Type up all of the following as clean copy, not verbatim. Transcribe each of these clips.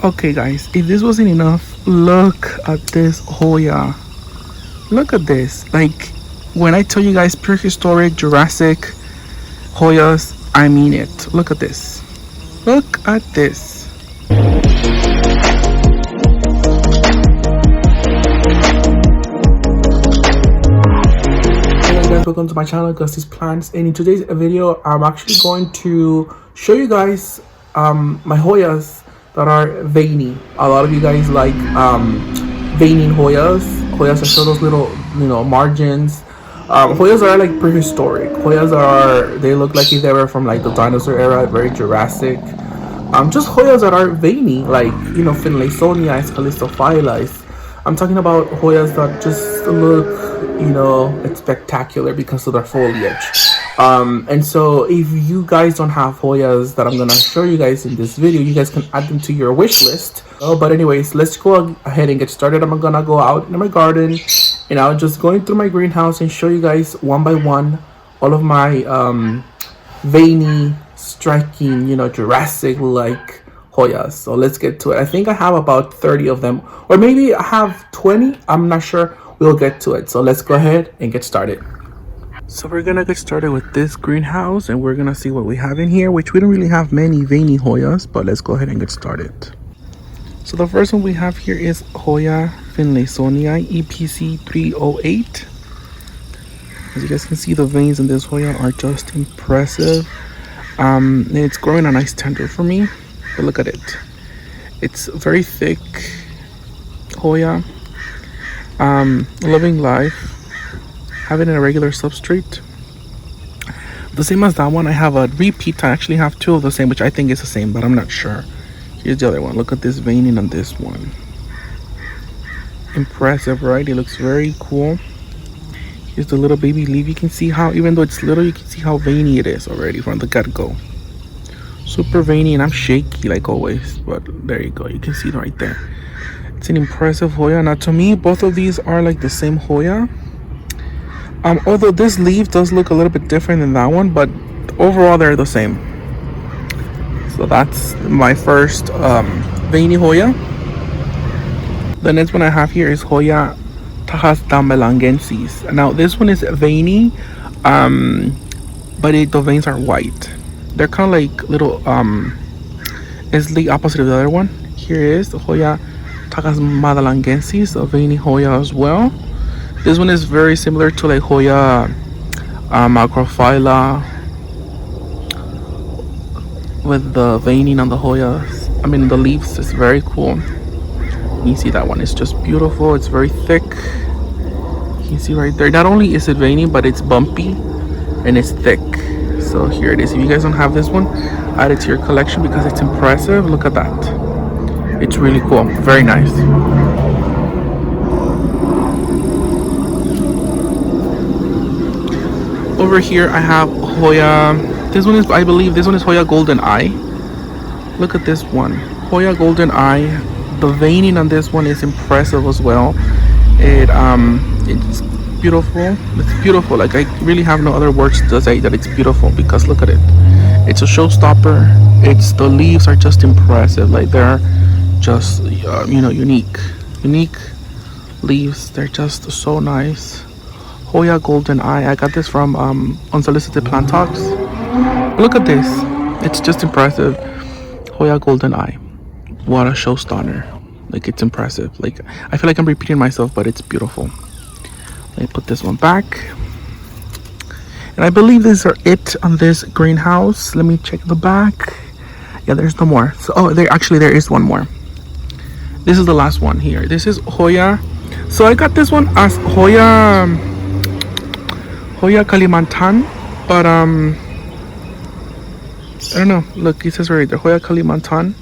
Okay guys, if this wasn't enough, look at this Hoya. Look at this. Like, when I tell you guys prehistoric, Jurassic Hoyas, I mean it. Look at this. Look at this. Hello guys, welcome to my channel, Gusty's Plants. And in today's video, I'm actually going to show you guys my Hoyas that are veiny. A lot of you guys like veiny Hoyas. Hoyas that show those little, margins. Hoyas are like prehistoric. Hoyas are, they look like if they were from like the dinosaur era, very Jurassic. Just Hoyas that are veiny, like, FINLAYSONII, CALISTOPHYLLA. I'm talking about Hoyas that just look, it's spectacular because of their foliage. And so if you guys don't have Hoyas that I'm gonna show you guys in this video, you guys can add them to your wish list. But anyways, let's go ahead and get started. I'm gonna go out in my garden and I'll just going through my greenhouse and show you guys one by one all of my veiny, striking, Jurassic like Hoyas. So let's get to it. I think I have about 30 of them, or maybe I have 20. I'm not sure. We'll get to it. So let's go ahead and get started. So we're gonna get started with this greenhouse and we're gonna see what we have in here, which we don't really have many veiny Hoyas, but let's go ahead and get started. So the first one we have here is Hoya Finlaysonii EPC 308. As you guys can see, the veins in this Hoya are just impressive. And it's growing a nice tender for me, but look at it. It's very thick Hoya. Living life, having a regular substrate, the same as that one. I have a repeat. I actually have two of the same, which I think is the same, but I'm not sure. Here's the other one. Look at this veining on this one. Impressive, right? It looks very cool. Here's the little baby leaf. You can see how, even though it's little, you can see how veiny it is already from the get-go. Super veiny, and I'm shaky like always, but there you go. You can see it right there. It's an impressive Hoya. Now to me, both of these are like the same Hoya. Although this leaf does look a little bit different than that one, but overall they're the same. So that's my first veiny Hoya. The next one I have here is Hoya TJADASMALANGENSIS. Now this one is veiny, but the veins are white. They're kind of like little, it's the opposite of the other one. Here is the Hoya TJADASMALANGENSIS, a veiny Hoya as well. This one is very similar to like Hoya macrophylla, with the veining on the Hoyas. I mean, the leaves is very cool. You see that one is just beautiful. It's very thick. You can see right there. Not only is it veiny, but it's bumpy and it's thick. So here it is. If you guys don't have this one, add it to your collection because it's impressive. Look at that. It's really cool. Very nice. Over here I have Hoya. This one is, I believe this one is Hoya Golden Eye. Look at this one, Hoya Golden Eye. The veining on this one is impressive as well. It's beautiful. It's beautiful. Like, I really have no other words to say that it's beautiful, because look at it. It's a showstopper. It's, the leaves are just impressive. Like, they're just unique leaves. They're just so nice. Hoya Golden Eye. I got this from Unsolicited Plant Talks. Look at this. It's just impressive. Hoya Golden Eye. What a show starter. Like, it's impressive. Like, I feel like I'm repeating myself, but it's beautiful. Let me put this one back. And I believe these are it on this greenhouse. Let me check the back. Yeah, there's no more. So, there is one more. This is the last one here. This is Hoya. So I got this one as Hoya Kalimantan, but I don't know. Look, it says right there, Hoya Kalimantan,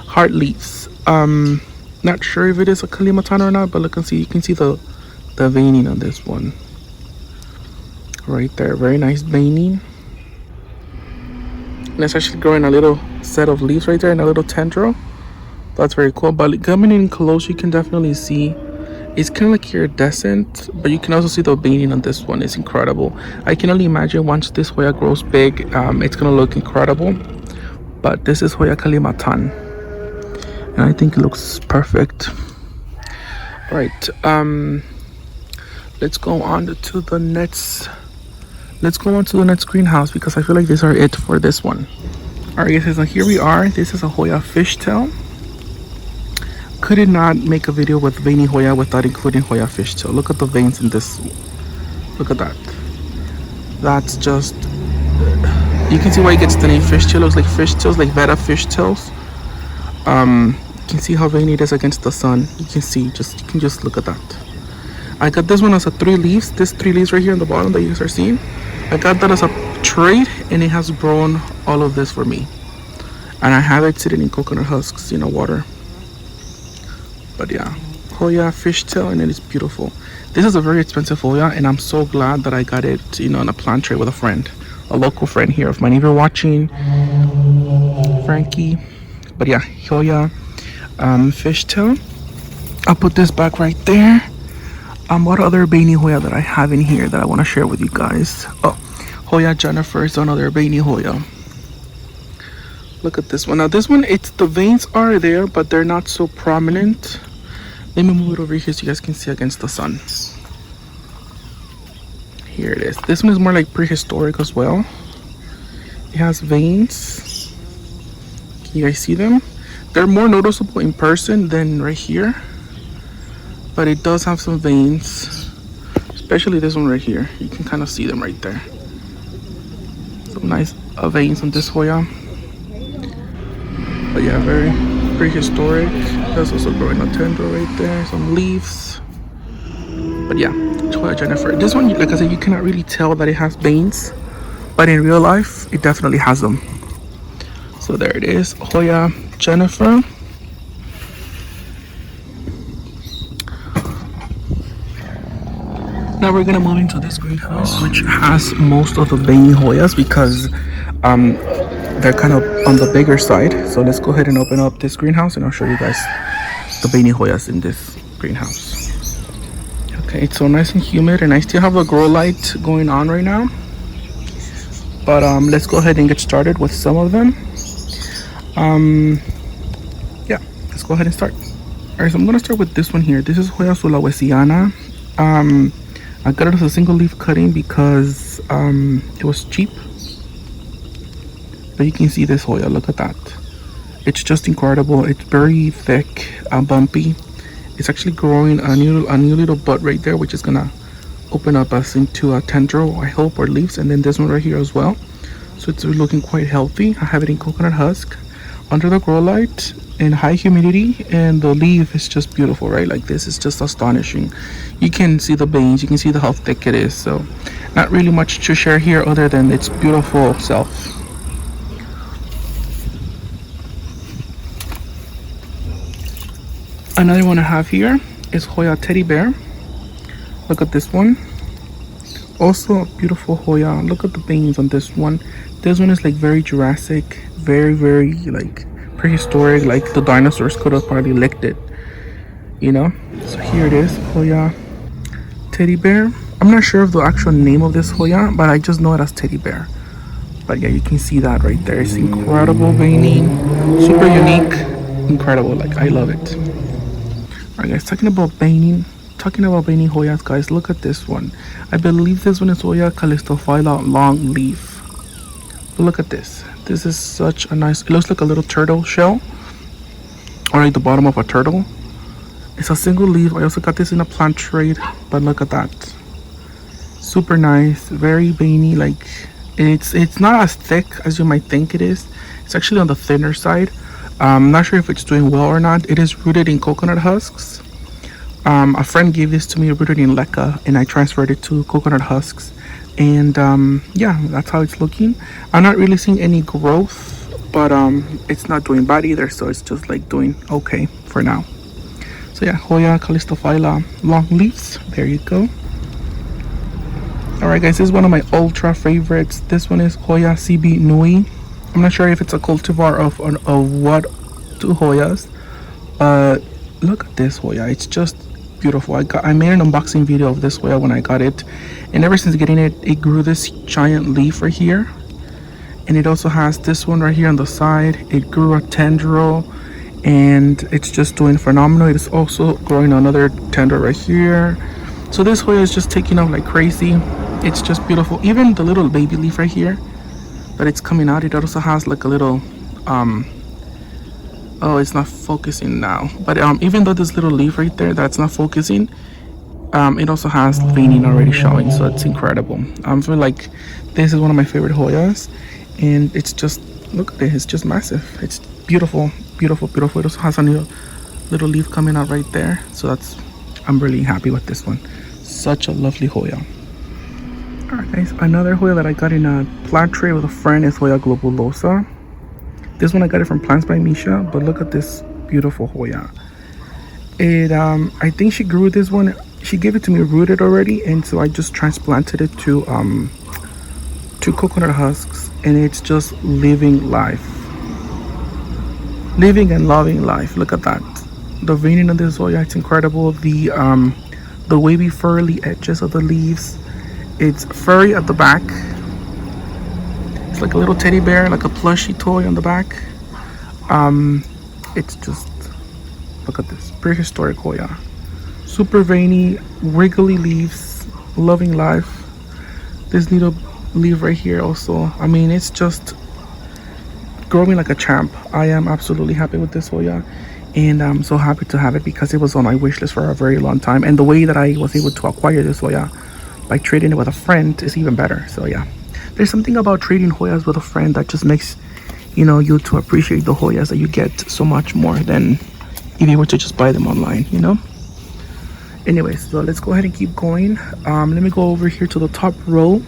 heart leaves. Not sure if it is a Kalimantan or not, but look and see. You can see the veining on this one right there. Very nice veining, and it's actually growing a little set of leaves right there and a little tendril. That's very cool. But coming in close, you can definitely see it's kind of like iridescent, but you can also see the veining on this one is incredible. I can only imagine once this Hoya grows big, it's gonna look incredible. But this is Hoya Kalimantan. and I think it looks perfect. All right, let's go on to the next. Let's go on to the next greenhouse because I feel like these are it for this one. All right, guys, so here we are. This is a Hoya fishtail. Could not make a video with Veiny Hoya without including Hoya fishtail. Look at the veins in this. Look at that. That's just. You can see why it gets the name fishtail. Looks like fishtails, like Veta fishtails. You can see how veiny it is against the sun. You can see, you can just look at that. I got this one as a 3 leaves. This 3 leaves right here on the bottom that you guys are seeing. I got that as a trade, and it has grown all of this for me. And I have it sitting in coconut husks, water. But yeah, Hoya fishtail, and it is beautiful. This is a very expensive Hoya, and I'm so glad that I got it, in a plant tray with a friend, a local friend here of mine. If you're watching, Frankie. But yeah, Hoya fishtail. I'll put this back right there. What other Veiny Hoya that I have in here that I want to share with you guys? Oh, Hoya Jennifer is another Veiny Hoya. Look at this one. Now this one, the veins are there, but they're not so prominent. Let me move it over here so you guys can see against the sun. Here it is. This one is more like prehistoric as well. It has veins. Can you guys see them? They're more noticeable in person than right here. But it does have some veins, especially this one right here. You can kind of see them right there. Some nice veins on this Hoya. But yeah, very prehistoric. There's also growing a tendril right there, some leaves. But yeah, Hoya Jennifer. This one, like I said, you cannot really tell that it has veins, but in real life, it definitely has them. So there it is, Hoya Jennifer. Now we're gonna move into this greenhouse, which has most of the Veiny Hoyas because they're kind of on the bigger side. So let's go ahead and open up this greenhouse, and I'll show you guys the Veiny Hoyas in this greenhouse. Okay, it's so nice and humid, and I still have a Growlight going on right now. But let's go ahead and get started with some of them. Yeah, let's go ahead and start. All right, so I'm gonna start with this one here. This is Hoya Sulawesiana. I got it as a single leaf cutting because it was cheap. But you can see this Hoya, look at that. It's just incredible. It's very thick, bumpy. It's actually growing a new little bud right there, which is gonna open up us into a tendril, I hope, or leaves. And then this one right here as well. So it's looking quite healthy. I have it in coconut husk under the grow light in high humidity, and the leaf is just beautiful, right? Like this is just astonishing. You can see the veins, you can see how thick it is. So not really much to share here other than its beautiful self. Another one I have here is Hoya Teddy Bear. Look at this one. Also a beautiful Hoya. Look at the veins on this one. This one is like very Jurassic, very like prehistoric, like the dinosaurs could have probably licked it, So here it is, Hoya Teddy Bear. I'm not sure of the actual name of this Hoya, but I just know it as Teddy Bear. But yeah, you can see that right there. It's incredible veiny, super unique, incredible. Like I love it. All right, guys, talking about veiny Hoyas, guys, look at this one. I believe this one is Hoya CALISTOPHYLLA long leaf. But look at this. This is such a nice, it looks like a little turtle shell, or like the bottom of a turtle. It's a single leaf. I also got this in a plant trade, but look at that. Super nice, very veiny. Like it's not as thick as you might think it is. It's actually on the thinner side. I'm not sure if it's doing well or not. It is rooted in coconut husks. A friend gave this to me rooted in leca, and I transferred it to coconut husks. And yeah, that's how it's looking. I'm not really seeing any growth, but it's not doing bad either, so it's just like doing okay for now. So yeah, Hoya CALISTOPHYLLA long leaves. There you go. All right, guys, this is one of my ultra favorites. This one is Hoya CB Nui. I'm not sure if it's a cultivar of what two Hoyas. Look at this Hoya. It's just beautiful. I made an unboxing video of this Hoya when I got it, and ever since getting it, it grew this giant leaf right here, and it also has this one right here on the side. It grew a tendril, and it's just doing phenomenal. It is also growing another tender right here. So this Hoya is just taking off like crazy. It's just beautiful. Even the little baby leaf right here that it's coming out, it also has like a little oh, it's not focusing now, but even though this little leaf right there that's not focusing, it also has veining already showing, so it's incredible. I feel like this is one of my favorite Hoyas, and it's just, look at it, it's just massive. It's beautiful, beautiful, beautiful. It also has a little leaf coming out right there, so I'm really happy with this one. Such a lovely Hoya. Alright guys, another Hoya that I got in a plant tray with a friend is Hoya globulosa. This one I got it from Plants by Misha, but look at this beautiful Hoya. It I think she grew this one, she gave it to me rooted already, and so I just transplanted it to coconut husks, and it's just living life. Living and loving life. Look at that. The veining of this Hoya, it's incredible. The wavy furry edges of the leaves. It's furry at the back. It's like a little teddy bear, like a plushy toy on the back. It's just, look at this, prehistoric Hoya. Super veiny, wriggly leaves, loving life. This little leaf right here also, I mean, it's just growing like a champ. I am absolutely happy with this Hoya, and I'm so happy to have it because it was on my wish list for a very long time, and the way that I was able to acquire this Hoya by trading it with a friend is even better. So yeah, there's something about trading Hoyas with a friend that just makes, you know, you to appreciate the Hoyas that you get so much more than if you were to just buy them online, you know. Anyways, so let's go ahead and keep going. Let me go over here to the top row.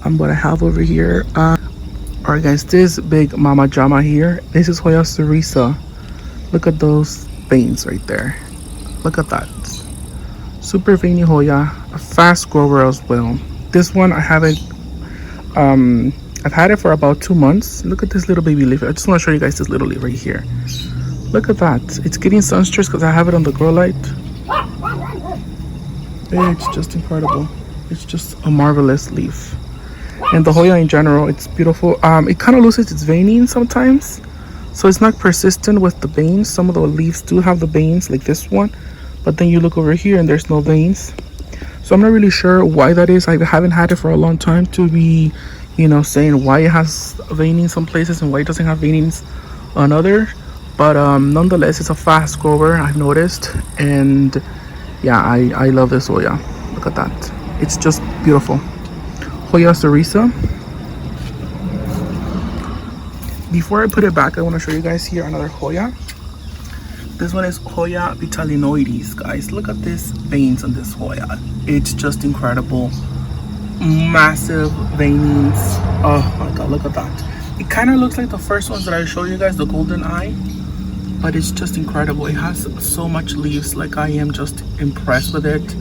What I have over here, alright guys, this big mama jama here, this is Hoya SURISA. Look at those veins right there. Look at that. Super veiny Hoya, a fast grower as well. This one I haven't, I've had it for about 2 months. Look at this little baby leaf. I just want to show you guys this little leaf right here. Look at that. It's getting Sunstressed because I have it on the Growlight. It's just incredible. It's just a marvelous leaf. And the Hoya in general, it's beautiful. It kind of loses its veining sometimes, so it's not persistent with the veins. Some of the leaves do have the veins, like this one, but then you look over here and there's no veins. So I'm not really sure why that is. I haven't had it for a long time to be, you know, saying why it has veining some places and why it doesn't have veinings on other. But nonetheless, it's a fast grower, I've noticed. And yeah, I love this Hoya. Look at that. It's just beautiful. Hoya SURISA. Before I put it back, I want to show you guys here another Hoya. This one is Hoya VITELLINOIDES, guys. Look at this veins on this Hoya. It's just incredible. Massive veinings. Oh my god, look at that. It kind of looks like the first ones that I showed you guys, the golden eye, but it's just incredible. It has so much leaves, like I am just impressed with it,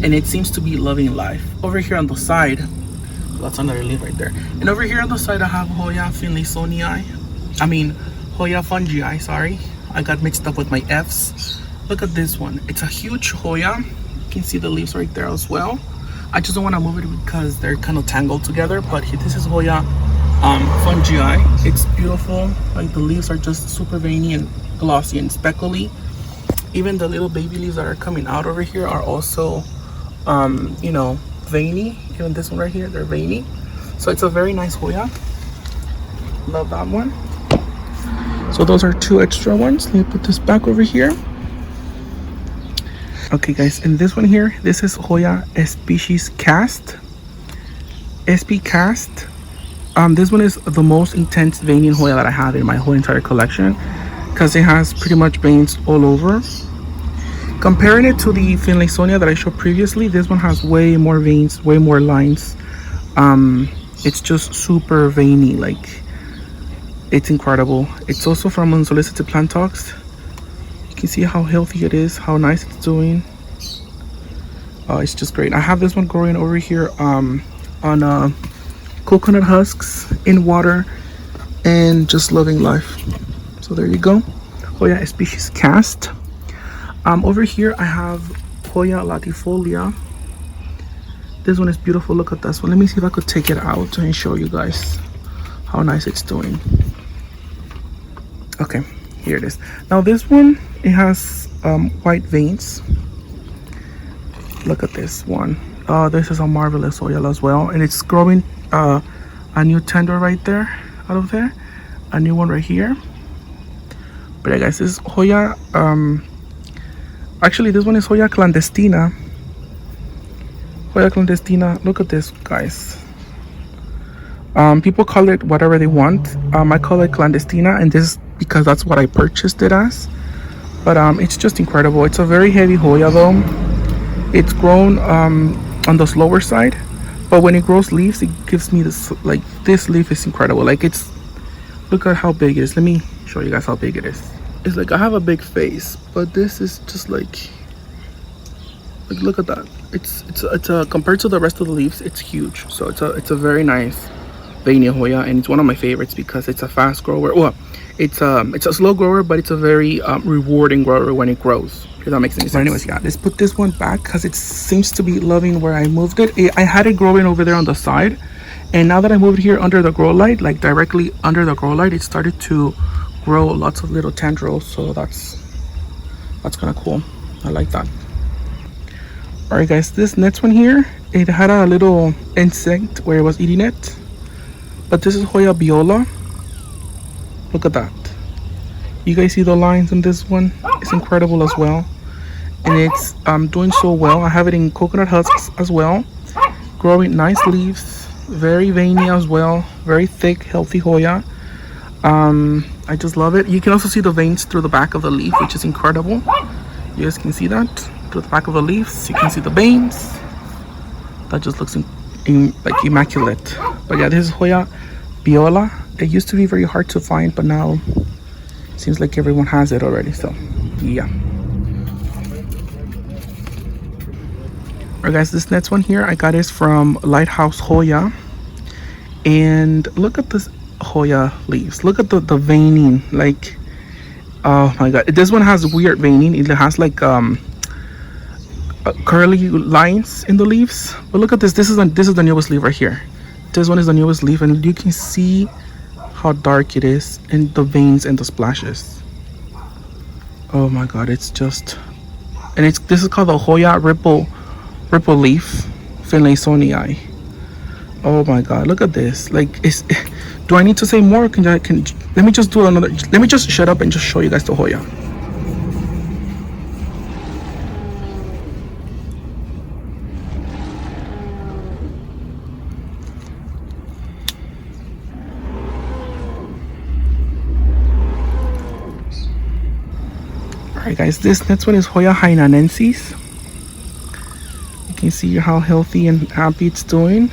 and it seems to be loving life. Over here on the side, that's another leaf right there, and over here on the side I have Hoya FINLAYSONII. I mean Hoya FUNGII, sorry, I got mixed up with my F's. Look at this one. It's a huge Hoya. You can see the leaves right there as well. I just don't want to move it because they're kind of tangled together, but this is Hoya FUNGII. It's beautiful. Like the leaves are just super veiny and glossy and speckly. Even the little baby leaves that are coming out over here are also you know, veiny. Even this one right here, they're veiny. So it's a very nice Hoya. Love that one. So those are 2 extra ones. Let me put this back over here. Okay guys, and this one here, this is Hoya species KAST. SP KAST. This one is the most intense veining Hoya that I have in my whole entire collection, because it has pretty much veins all over. Comparing it to the FINLAYSONII that I showed previously, this one has way more veins, way more lines. It's just super veiny, like it's incredible. It's also from Unsolicited Plant Talks. You can see how healthy it is, how nice it's doing. It's just great. I have this one growing over here on coconut husks in water and just loving life. So there you go, Hoya species KAST. Over here I have Hoya latifolia. This one is beautiful. Look at this one. Let me see if I could take it out and show you guys how nice it's doing. Okay, Here it is. Now this one, it has white veins. Look at this one. This is a marvelous Hoya as well, and it's growing a new tender right there, out of there, a new one right here. But yeah, guys, this is Hoya. Actually, this one is Hoya clandestina. Hoya clandestina. Look at this, guys. People call it whatever they want. I call it clandestina, and this is because that's what I purchased it as. But it's just incredible. It's a very heavy Hoya though. It's grown on the slower side, but when it grows leaves, it gives me this, like, this leaf is incredible. Like, it's, look at how big it is. Let me show you guys how big it is. It's like, I have a big face, but this is just like look at that. It's a compared to the rest of the leaves, it's huge. So it's a very nice Veiny Hoya, and it's one of my favorites because it's a fast grower. Well, it's a slow grower, but it's a very rewarding grower when it grows. If that makes any sense. But anyways, yeah, let's put this one back because it seems to be loving where I moved it. I had it growing over there on the side, and now that I moved here under the grow light, like directly under the grow light, it started to grow lots of little tendrils. So that's kind of cool. I like that. All right, guys, this next one here, it had a little insect where it was eating it, but this is Hoya Viola. Look at that. You guys see the lines in this one? It's incredible as well, and it's doing so well. I have it in coconut husks as well, growing nice leaves, very veiny as well, very thick, healthy Hoya. I just love it. You can also see the veins through the back of the leaf, which is incredible. You guys can see that through the back of the leaves. You can see the veins. That just looks like immaculate. But yeah, this is Hoya Viola. It used to be very hard to find, but now it seems like everyone has it already. So yeah. Alright, guys, this next one here, I got it from Lighthouse Hoya, and look at this Hoya leaves. Look at the veining. Like, oh my god, this one has weird veining. It has like curly lines in the leaves. But look at this. This is the newest leaf right here. This one is the newest leaf, and you can see how dark it is in the veins and the splashes. Oh my god, it's just, and this is called the Hoya ripple leaf, FINLAYSONII. Oh my god, look at this. Like, do I need to say more? Let me just do another. Let me just shut up and just show you guys the Hoya. Alright, guys, this next one is Hoya HAINANENSIS. You can see how healthy and happy it's doing.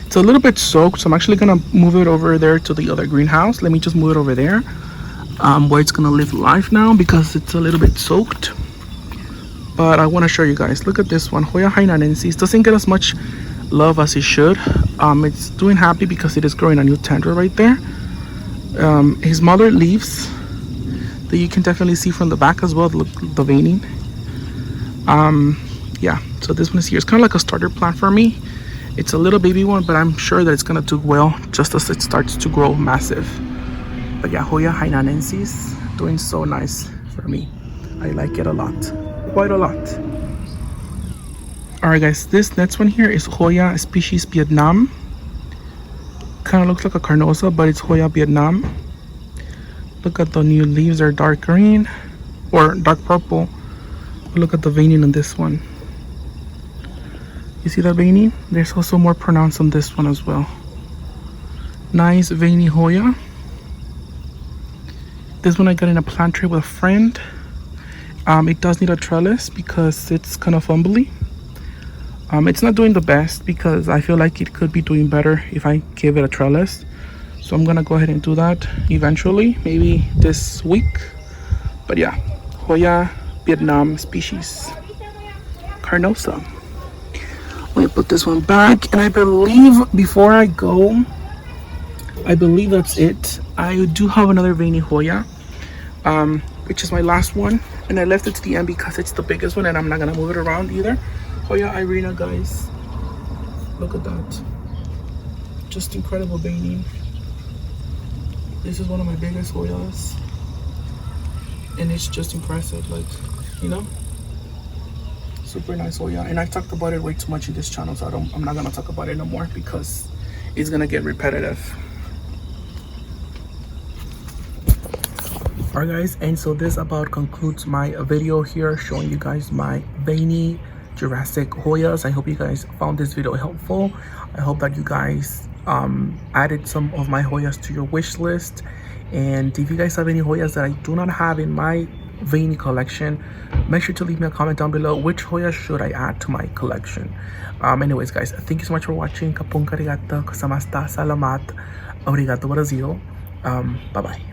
It's a little bit soaked, so I'm actually gonna move it over there to the other greenhouse. Let me just move it over there, where it's gonna live life now, because it's a little bit soaked. But I want to show you guys. Look at this one, Hoya HAINANENSIS. Doesn't get as much love as it should. It's doing happy because it is growing a new tendril right there. His mother leaves that you can definitely see from the back as well. Look, the veining. Yeah, so this one is here. It's kind of like a starter plant for me. It's a little baby one, but I'm sure that it's gonna do well just as it starts to grow massive. But yeah, Hoya HAINANENSIS doing so nice for me. I like it a lot, quite a lot. All right, guys, this next one here is Hoya species Vietnam. Kind of looks like a carnosa, but it's Hoya Vietnam. Look at the new leaves, are dark green or dark purple. Look at the veining on this one. You see that veining? There's also more pronounced on this one as well. Nice veiny Hoya. This one I got in a plant tray with a friend. It does need a trellis because it's kind of fumbly. It's not doing the best because I feel like it could be doing better if I gave it a trellis. So I'm gonna go ahead and do that eventually, maybe this week. But yeah, Hoya Vietnam species carnosa. Let me put this one back, and I believe before I go, I believe that's it. I do have another veiny Hoya, which is my last one, and I left it to the end because it's the biggest one and I'm not gonna move it around either. Hoya IRINA, guys, look at that, just incredible veining. This is one of my biggest Hoyas. and it's just impressive, like, you know, super nice Hoya. And I talked about it way too much in this channel, so I'm not gonna talk about it no more because it's gonna get repetitive. Alright guys, and so this about concludes my video here showing you guys my Veiny Jurassic Hoyas. I hope you guys found this video helpful. I hope that you guys added some of my Hoyas to your wish list. And if you guys have any Hoyas that I do not have in my Veiny collection, make sure to leave me a comment down below which Hoya should I add to my collection. Anyways guys, thank you so much for watching. Kapong karigato, kasamasta, salamat, obrigado, Brazil. Bye bye.